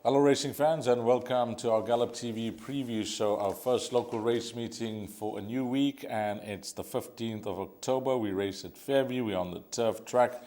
Hello racing fans and welcome to our Gallop TV Preview Show, our first local race meeting for a new week, and it's the 15th of October. We race at Fairview, we're on the turf track.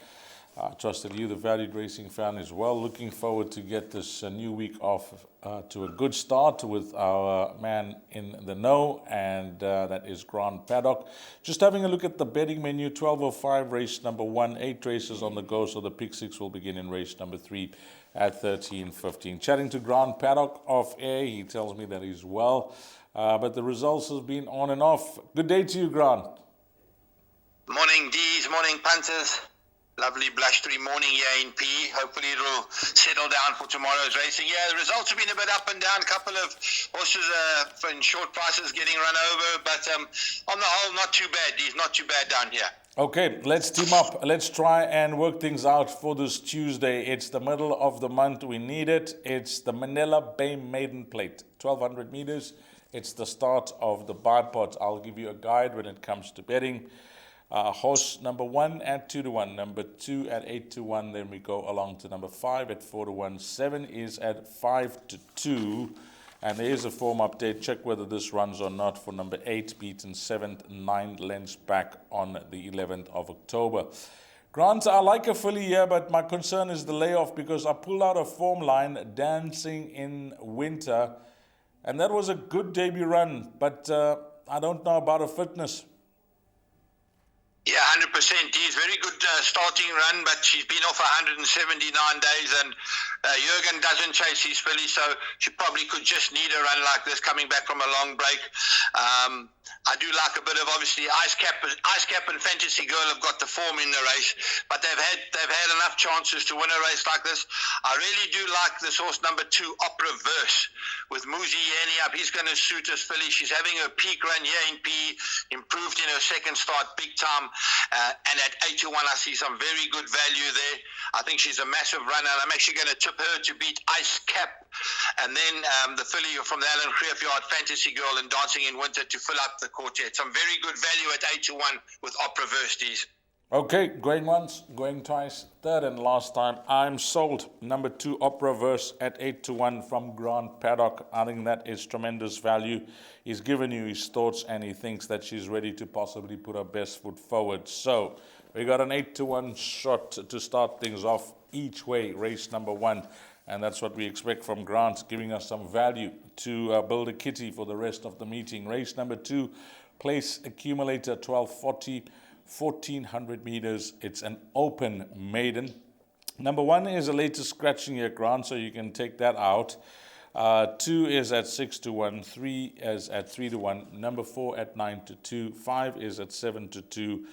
I trust that you, the valued racing fan, is well. Looking forward to get this new week off to a good start with our man in the know, and that is Grant Paddock. Just having a look at the betting menu, 12:05 race number 1, 8 races on the go, so the pick 6 will begin in race number 3 at 13:15. Chatting to Grant Paddock off air, he tells me that he's well, but the results have been on and off. Good day to you, Grant. Morning, D's, morning, punters. Lovely blustery morning here in PE. Hopefully it'll settle down for tomorrow's racing. Yeah, the results have been a bit up and down. A couple of horses in short prices getting run over, but on the whole, not too bad, D's, not too bad down here. Okay, let's team up. Let's try and work things out for this Tuesday. It's the middle of the month. We need it. It's the Manila Bay Maiden Plate, 1,200 meters. It's the start of the bipod. I'll give you a guide when it comes to betting. Horse number 1 at 2-1, number 2 at 8-1. Then we go along to number 5 at 4-1. 7 is at 5-2. And there is a form update. Check whether this runs or not for number 8, beaten 7th, 9 lengths back on the 11th of October. Grant, I like a filly here, but my concern is the layoff because I pulled out a form line, Dancing in Winter, and that was a good debut run, but I don't know about her fitness. Yeah, 100%. He's very good starting run, but she's been off 179 days, and Jurgen doesn't chase his filly, so she probably could just need a run like this coming back from a long break. I do like a bit of, obviously, Ice Cap and Fantasy Girl have got the form in the race, but they've had enough chances to win a race like this. I really do like this horse number 2, Opera Verse, with Muzi Yeni up. He's going to suit us filly. She's having her peak run here in PE, improved in her second start big time, and at 8-1 I see some very good value there. I think she's a massive runner, and I'm actually going to tip her to beat Ice Cap, and then the filly from the Alan Creefyard, Fantasy Girl, and Dancing in Winter to fill up the quartet. Some very good value at 8-1 with Opera Verse. Okay, going once, going twice, third and last time. I'm sold. Number 2, Opera Verse at 8-1 from Grant Paddock. I think that is tremendous value. He's given you his thoughts and he thinks that she's ready to possibly put her best foot forward. So we got an 8-1 shot to start things off each way, race number 1. And that's what we expect from Grant, giving us some value to build a kitty for the rest of the meeting. Race number 2, Place Accumulator, 1240. 1,400 meters. It's an open maiden. Number 1 is a latest scratching here, Grant, so you can take that out. 2 is at 6-1. 3 is at 3-1. Number 4 at 9-2. 5 is at 7-2.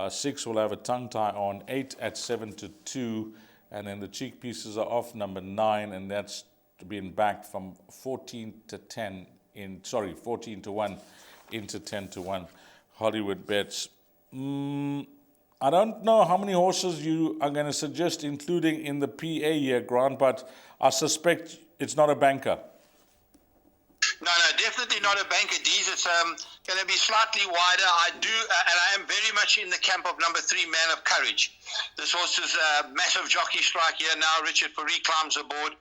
6 will have a tongue tie on. 8 at 7-2. And then the cheek pieces are off number 9, and that's been backed from 14 to 1 into 10-1. Hollywoodbets. I don't know how many horses you are going to suggest including in the PA here, Grant, but I suspect it's not a banker. No, definitely not a banker, D's. It's going to be slightly wider. And I am very much in the camp of number 3, Man of Courage. This horse is a massive jockey strike here now. Richard Faree climbs aboard.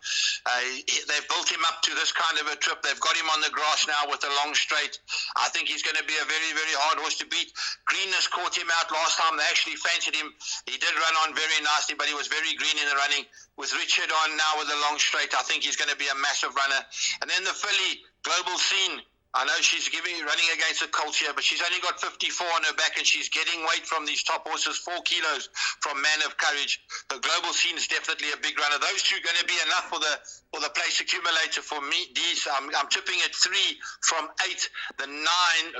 They've built him up to this kind of a trip. They've got him on the grass now with a long straight. I think he's going to be a very, very hard horse to beat. Greenness caught him out last time. They actually fancied him. He did run on very nicely, but he was very green in the running. With Richard on now with a long straight, I think he's going to be a massive runner. And then the filly, Global Scene. I know she's running against a colt here, but she's only got 54 on her back, and she's getting weight from these top horses, 4 kilos from Man of Courage. The Global Scene is definitely a big runner. Those two are going to be enough for the Place Accumulator for me. These I'm tipping at 3 from 8, the 9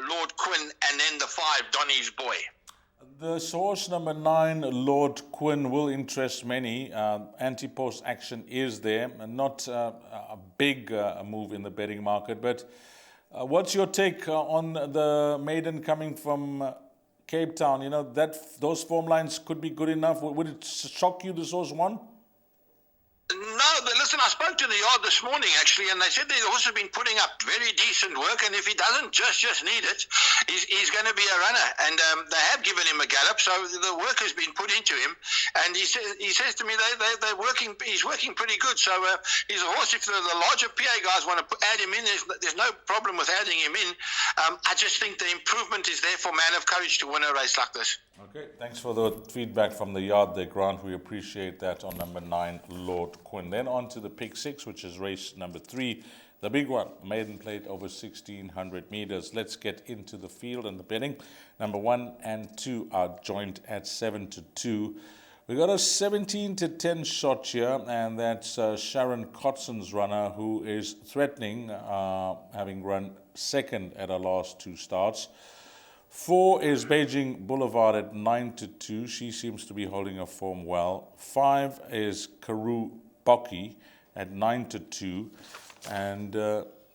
Lord Quinn, and then the 5 Donny's Boy. The source number 9, Lord Quinn, will interest many. Anti-post action is there, and not a big move in the betting market. But what's your take on the maiden coming from Cape Town? You know, those form lines could be good enough. Would it shock you the source won? No, but listen, I spoke spoke to the yard this morning, actually, and they said the horse has been putting up very decent work, and if he doesn't just need it, he's going to be a runner. And they have given him a gallop, so the work has been put into him. And he says to me, they're working. He's working pretty good. So he's a horse. If the larger PA guys want to add him in, there's no problem with adding him in. I just think the improvement is there for Man of Courage to win a race like this. Okay, thanks for the feedback from the yard there, Grant. We appreciate that on number 9, Lord Quinn. Then on to the pick 6, which is race number 3, the big one, maiden plate over 1,600 meters. Let's get into the field and the betting. Number 1 and 2 are joint at 7-2. We got a 17-10 shot here, and that's Sharon Kotson's runner, who is threatening, having run second at her last 2 starts. 4 is Beijing Boulevard at 9-2. She seems to be holding her form well. 5 is Karoo Boki at 9-2. And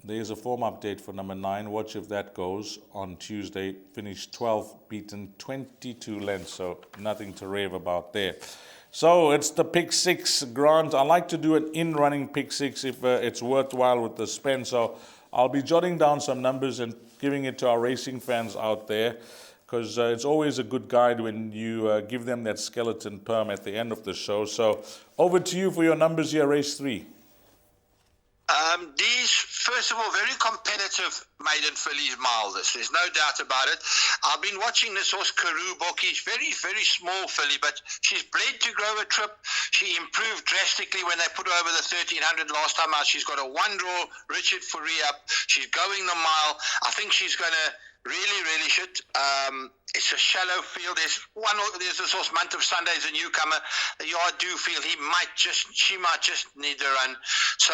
there's a form update for number 9. Watch if that goes on Tuesday. Finished 12th, beaten 22 lengths. So nothing to rave about there. So it's the pick 6, Grant. I like to do an in-running pick 6 if it's worthwhile with the spend. So I'll be jotting down some numbers and giving it to our racing fans out there, because it's always a good guide when you give them that skeleton perm at the end of the show. So over to you for your numbers here, race 3. These, first of all, very competitive maiden fillies, mildest. There's no doubt about it. I've been watching this horse, Karoo Boki. Very, very small filly, but she's bred to grow a trip. She improved drastically when they put her over the 1,300 last time out. She's got a 1-draw Richard Fourie up. She's going the mile. I think she's going to really should. It's a shallow field. There's this horse, Month of Sundays, a newcomer. The yard do feel she might just need the run. So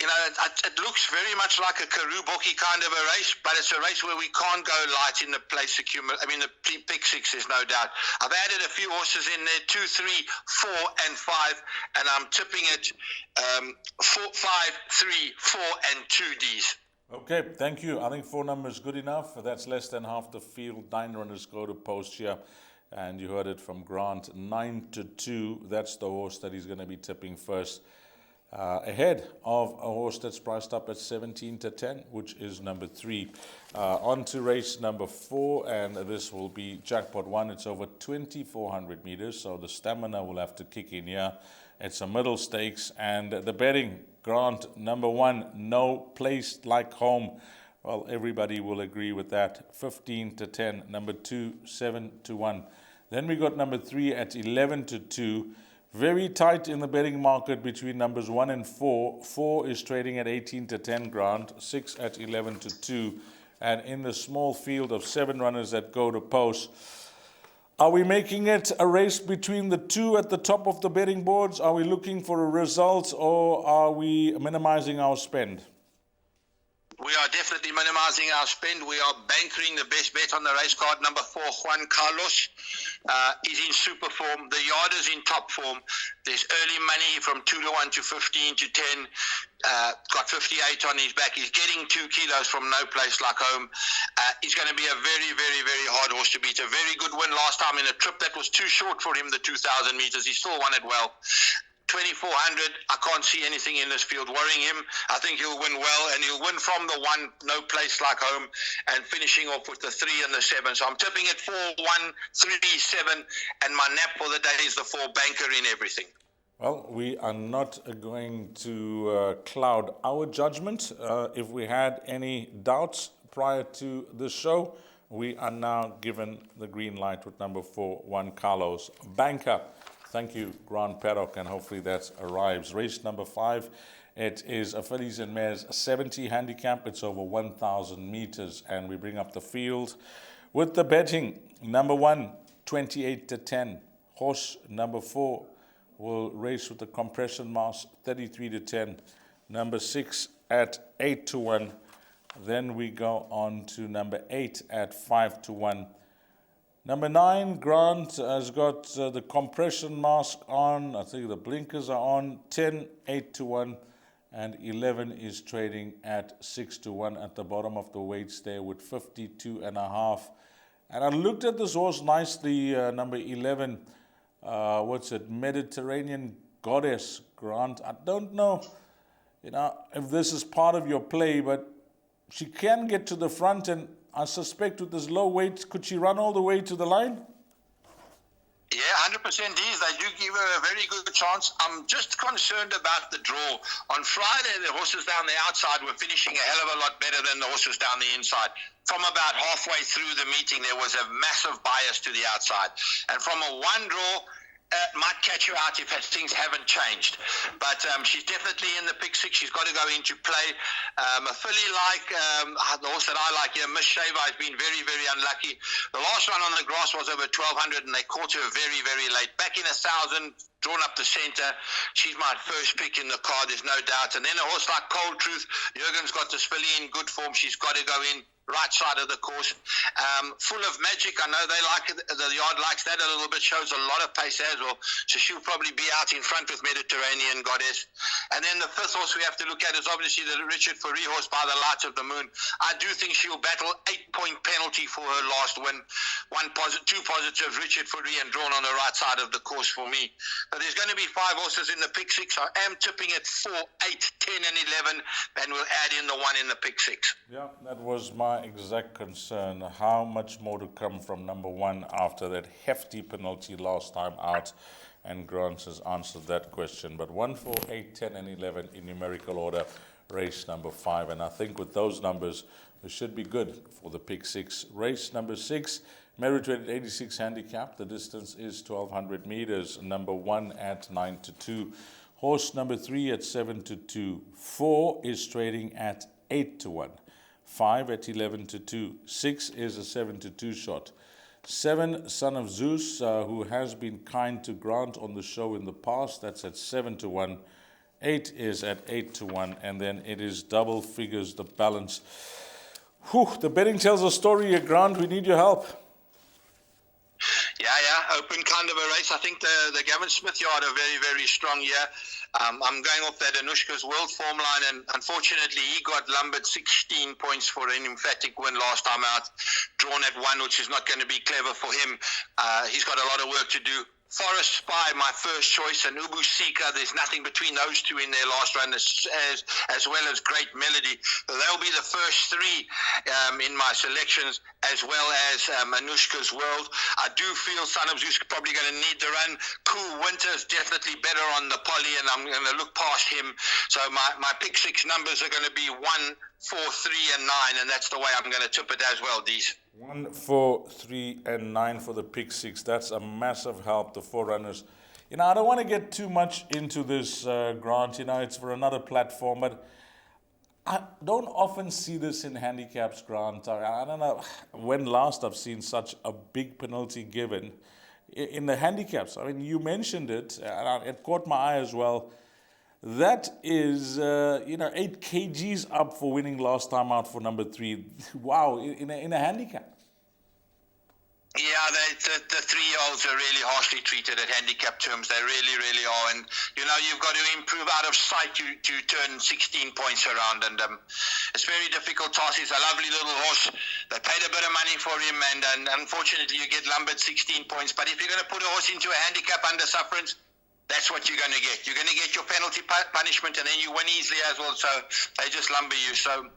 it looks very much like a Karoo Boki kind of a race, but it's a race where we can't go light in the place the pick 6, there's no doubt. I've added a few horses in there, 2, 3, 4, and 5, and I'm tipping it 4, 5, 3, 4, and 2 Ds. Okay, thank you. I think 4 numbers good enough. That's less than half the field. 9 runners go to post here. And you heard it from Grant, 9-2. That's the horse that he's going to be tipping first. Ahead of a horse that's priced up at 17-10, which is number 3. On to race number 4, and this will be jackpot 1. It's over 2,400 meters, so the stamina will have to kick in here. It's a middle stakes, and the betting, Grant, number 1, no place like home. Well, everybody will agree with that. 15-10. Number 2, 7-1. Then we got number 3 at 11-2. Very tight in the betting market between numbers 1 and 4. 4 is trading at 18-10, Grant. 6 at 11-2. And in the small field of 7 runners that go to post, are we making it a race between the 2 at the top of the betting boards? Are we looking for a result, or are we minimizing our spend? We are definitely minimizing our spend. We are bankering the best bet on the race card. Number 4, Juan Carlos, is in super form. The yard is in top form. There's early money from 2-1 to 15 to 10. Got 58 on his back. He's getting 2 kilos from no place like home. He's going to be a very, very, very hard horse to beat. A very good win last time in a trip that was too short for him, the 2,000 meters. He still won it well. 2,400, I can't see anything in this field worrying him. I think he'll win well, and he'll win from the 1, no place like home, and finishing off with the 3 and the 7. So I'm tipping it 4, 1, 3, 7, and my nap for the day is the 4, banker in everything. Well, we are not going to cloud our judgment. If we had any doubts prior to the show, we are now given the green light with number 4, Juan Carlos, banker. Thank you, Grant Paddock, and hopefully that arrives. Race number 5, it is a fillies and mares 70 handicap. It's over 1,000 meters, and we bring up the field with the betting. Number 1, 28-10. Horse number 4 will race with the compression mass, 33-10. Number 6 at 8-1. Then we go on to number 8 at 5-1. Number 9, Grant has got the compression mask on. I think the blinkers are on. 10, 8-1, and 11 is trading at 6-1 at the bottom of the weights there with 52.5. And I looked at this horse nicely, number 11. Mediterranean Goddess, Grant. I don't know, if this is part of your play, but she can get to the front, and I suspect with this low weight, could she run all the way to the line? Yeah, 100% is. They do give her a very good chance. I'm just concerned about the draw. On Friday, the horses down the outside were finishing a hell of a lot better than the horses down the inside. From about halfway through the meeting, there was a massive bias to the outside. And from a one draw, might catch her out if things haven't changed. But she's definitely in the pick six. She's got to go into play. A filly like the horse that I like here, Miss Shaver, has been very, very unlucky. The last run on the grass was over 1,200, and they caught her very, very late. Back in 1,000, drawn up the centre. She's my first pick in the card, there's no doubt. And then a horse like Cold Truth, Jurgen's got this filly in good form. She's got to go in. Right side of the course, full of magic. I know they like it, the yard likes that a little bit, shows a lot of pace as well, so she'll probably be out in front with Mediterranean Goddess. And then the fifth horse we have to look at is obviously the Richard Fourie horse, By the Light of the Moon. I do think she'll battle 8-point penalty for her last win. Two positives, Richard Fourie, and drawn on the right side of the course for me. So there's going to be 5 horses in the pick six. I am tipping at 4, 8, 10 and 11, and we'll add in the one in the pick six. Yeah, that was my exact concern. How much more to come from number 1 after that hefty penalty last time out? And Grant has answered that question. But 1, 4, 8, 10 and 11 in numerical order, race number 5. And I think with those numbers, we should be good for the pick 6. Race number 6, merit rated 86 handicap. The distance is 1,200 meters. Number 1 at 9-2. Horse number 3 at 7-2. 4 is trading at 8-1. 5 at 11-2. 6 is a 7-2 shot. 7, Son of Zeus, who has been kind to Grant on the show in the past, that's at 7-1. 8 is at 8-1, and then it is double figures, the balance. The betting tells a story here, Grant. We need your help. Yeah, open kind of a race. I think the Gavin Smith yard are very, very strong here. I'm going off that Anushka's World form line, and unfortunately he got lumbered 16 points for an emphatic win last time out, drawn at 1, which is not going to be clever for him. He's got a lot of work to do. Forest Spy, my first choice, and Ubu Sika. There's nothing between those two in their last run, as well as Great Melody. So they'll be the first 3 in my selections, as well as Anushka's World. I do feel Son of Zeus is probably going to need the run. Cool Winter is definitely better on the poly, and I'm going to look past him. So my pick 6 numbers are going to be 1, 4, 3, and 9, and that's the way I'm going to tip it as well, Dees. 1, 4, 3, and 9 for the pick 6. That's a massive help, the 4 runners. I don't want to get too much into this, Grant. It's for another platform, but I don't often see this in handicaps, Grant. I don't know when last I've seen such a big penalty given in the handicaps. I mean, you mentioned it, and it caught my eye as well. That is, 8 kgs up for winning last time out for number 3. Wow, in a handicap. Yeah, the 3-year-olds are really harshly treated at handicap terms. They really, really are. And, you've got to improve out of sight to turn 16 points around. And it's very difficult task. He's a lovely little horse. They paid a bit of money for him. And unfortunately, you get lumbered 16 points. But if you're going to put a horse into a handicap under sufferance, that's what you're going to get. You're going to get your penalty punishment, and then you win easily as well. So they just lumber you. So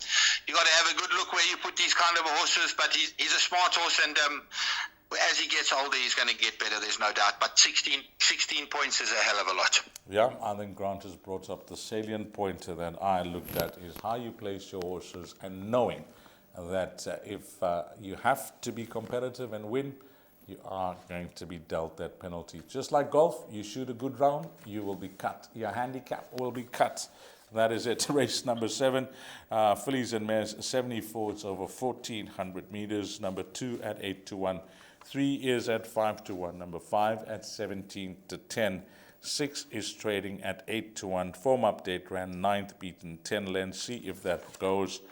you got to have a good look where you put these kind of horses. But he's a smart horse, and as he gets older, he's going to get better. There's no doubt. But 16 points is a hell of a lot. Yeah, I think Grant has brought up the salient point that I looked at is how you place your horses, and knowing that if you have to be competitive and win, you are going to be dealt that penalty. Just like golf, you shoot a good round, you will be cut. Your handicap will be cut. That is it. Race number 7, fillies and mares, 74. It's over 1,400 meters. Number 2 at 8-1. 3 is at 5-1. Number 5 at 17-10. 6 is trading at 8-1. Form update ran 9th, beaten 10 lengths. See if that goes.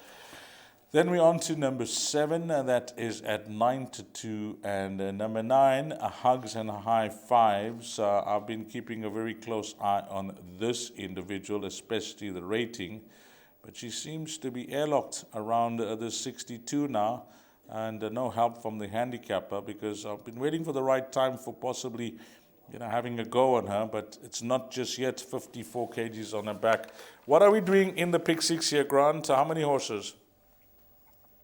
Then we're on to number 7, that is at 9-2, and number 9, Hugs and High Fives. I've been keeping a very close eye on this individual, especially the rating, but she seems to be airlocked around the 62 now, and no help from the handicapper, because I've been waiting for the right time for possibly having a go on her, but it's not just yet. 54 kgs on her back. What are we doing in the pick six here, Grant? How many horses?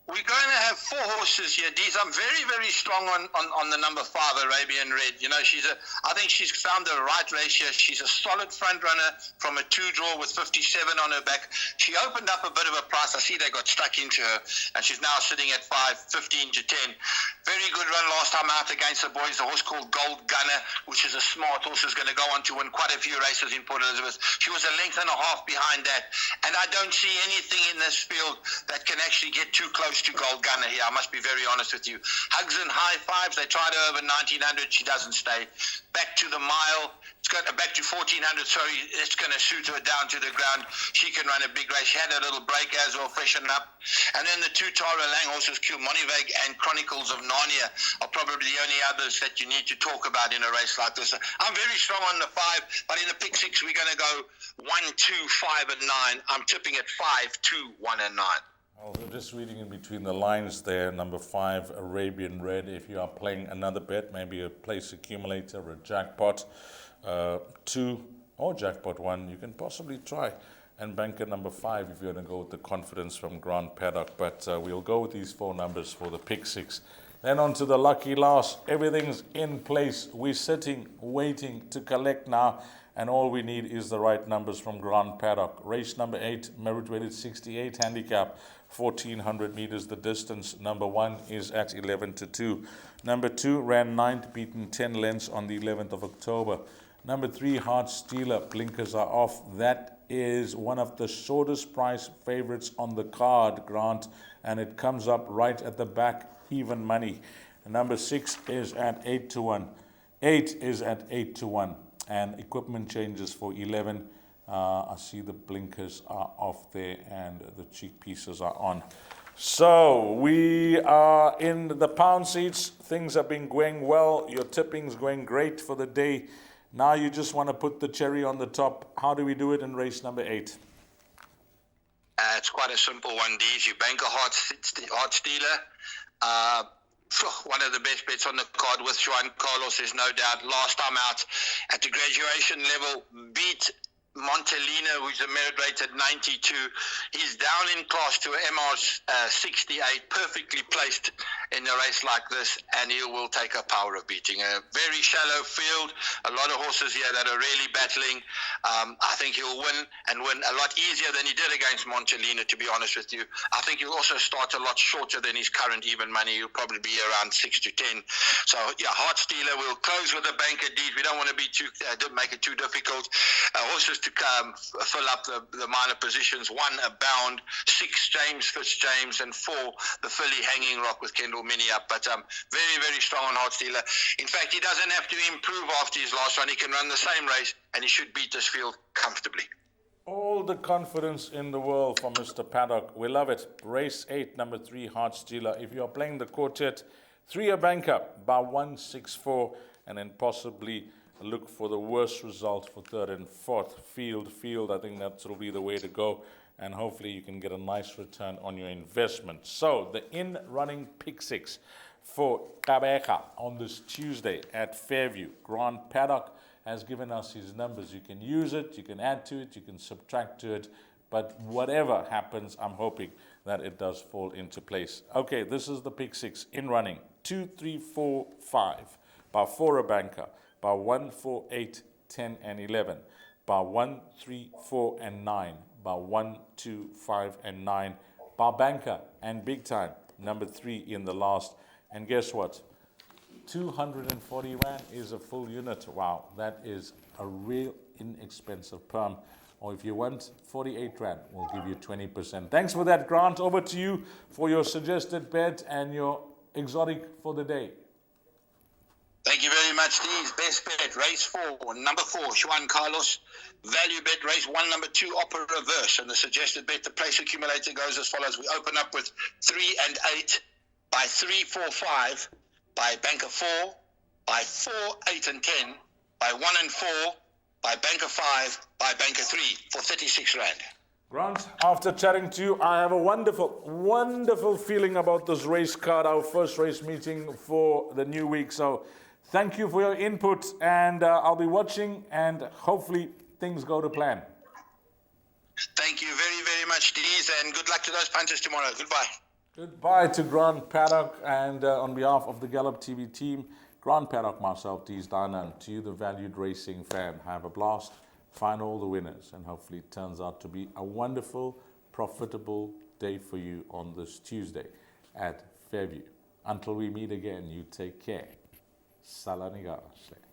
We're going to have 4 horses here, Dees. I'm very, very strong on the number 5, Arabian Red. I think she's found the right race here. She's a solid front runner from a 2-draw with 57 on her back. She opened up a bit of a price. I see they got stuck into her, and she's now sitting at 15 to 10. Very good run last time out against the boys. The horse called Gold Gunner, which is a smart horse, is going to go on to win quite a few races in Port Elizabeth. She was a length and a half behind that, and I don't see anything in this field that can actually get too close to Gold Gunner here. I must be very honest with you. Hugs and high fives. They tried her over 1900. She doesn't stay. Back to the mile. It's got back to 1400. Sorry, it's going to shoot her down to the ground. She can run a big race. She had a little break as well, freshen up. And then the 2 Tara Lang horses, Kilmoniveg and Chronicles of Narnia, are probably the only others that you need to talk about in a race like this. I'm very strong on the 5, but in the pick 6, we're going to go 1, 2, 5, and 9. I'm tipping at 5, 2, 1, and 9. Well, just reading in between the lines there, number 5, Arabian Red. If you are playing another bet, maybe a place accumulator or a jackpot 2 or jackpot 1, you can possibly try and bank at number 5 if you're going to go with the confidence from Grant Paddock. But we'll go with these 4 numbers for the pick 6. Then on to the lucky last. Everything's in place. We're sitting, waiting to collect now. And all we need is the right numbers from Grant Paddock. Race number 8, merit weighted 68 handicap, 1400 meters the distance. Number 1 is at 11 to 2. Number 2 ran 9th, beaten 10 lengths on the 11th of October. Number 3, Heart Stealer, blinkers are off. That is one of the shortest price favorites on the card, Grant, and it comes up right at the back, even money. Number 6 is at 8 to 1. 8 is at 8 to 1. And equipment changes for 11. I see the blinkers are off there and the cheek pieces are on. So we are in the pound seats. Things have been going well. Your tipping's going great for the day. Now you just want to put the cherry on the top. How do we do it in race number 8? It's quite a simple one, Dees. You bank a Heart Stealer. One of the best bets on the card with Juan Carlos, there's no doubt. Last time out at the graduation level, beat Montelina, who's a merit rated 92. He's down in class to MR 68, perfectly placed in a race like this, and he will take a power of beating. A very shallow field, a lot of horses here that are really battling. I think he'll win, and win a lot easier than he did against Montelina, to be honest with you. I think he'll also start a lot shorter than his current even money. He'll probably be around 6 to 10. So, yeah, Heart Stealer will close with a banker deed. We don't want to be too make it too difficult. Horses to fill up the minor positions: 1, Abound; 6, James Fitzjames; and 4, the filly Hanging Rock with Kendall Mini up. But very, very strong on Heart Stealer. In fact, he doesn't have to improve after his last run. He can run the same race, and he should beat this field comfortably. All the confidence in the world for Mr. Paddock. We love it. Race 8, number 3, Heart Stealer. If you're playing the quartet, 3 a banker by 164, and then possibly look for the worst result for 3rd and 4th. Field. I think that will be the way to go, and hopefully you can get a nice return on your investment. So the in-running pick 6 for Kabeka on this Tuesday at Fairview. Grant Paddock has given us his numbers. You can use it, you can add to it, you can subtract to it, but whatever happens, I'm hoping that it does fall into place. Okay, this is the pick 6 in running. 2, 3, 4, 5 by 4 a banker, by 1, 4, 8, 10, and 11, by 1, 3, 4, and 9, by 1, 2, 5, and 9, by banker and big time, number 3 in the last. And guess what? 240 rand is a full unit. Wow, that is a real inexpensive perm. Or if you want 48 rand, we'll give you 20%. Thanks for that, Grant. Over to you for your suggested bet and your exotic for the day. Thank you very much, Steve. Best bet, race 4, number 4, Juan Carlos. Value bet, race 1, number 2, Opera Reverse. And the suggested bet, the place accumulator, goes as follows. We open up with 3 and 8, by 3, 4, 5, by banker 4, by 4, 8, and 10, by 1 and 4, by banker 5, by banker 3, for 36 rand. Grant, after chatting to you, I have a wonderful, wonderful feeling about this race card, our first race meeting for the new week. So Thank you for your input, and I'll be watching, and hopefully things go to plan. Thank you very, very much, Dees, and good luck to those punters tomorrow. Goodbye. Goodbye to Grant Paddock, and on behalf of the Gallop TV team, Grant Paddock, myself, Dees Dana, to you, the valued racing fan, have a blast, find all the winners, and hopefully it turns out to be a wonderful, profitable day for you on this Tuesday at Fairview. Until we meet again, you take care. Salanigashle.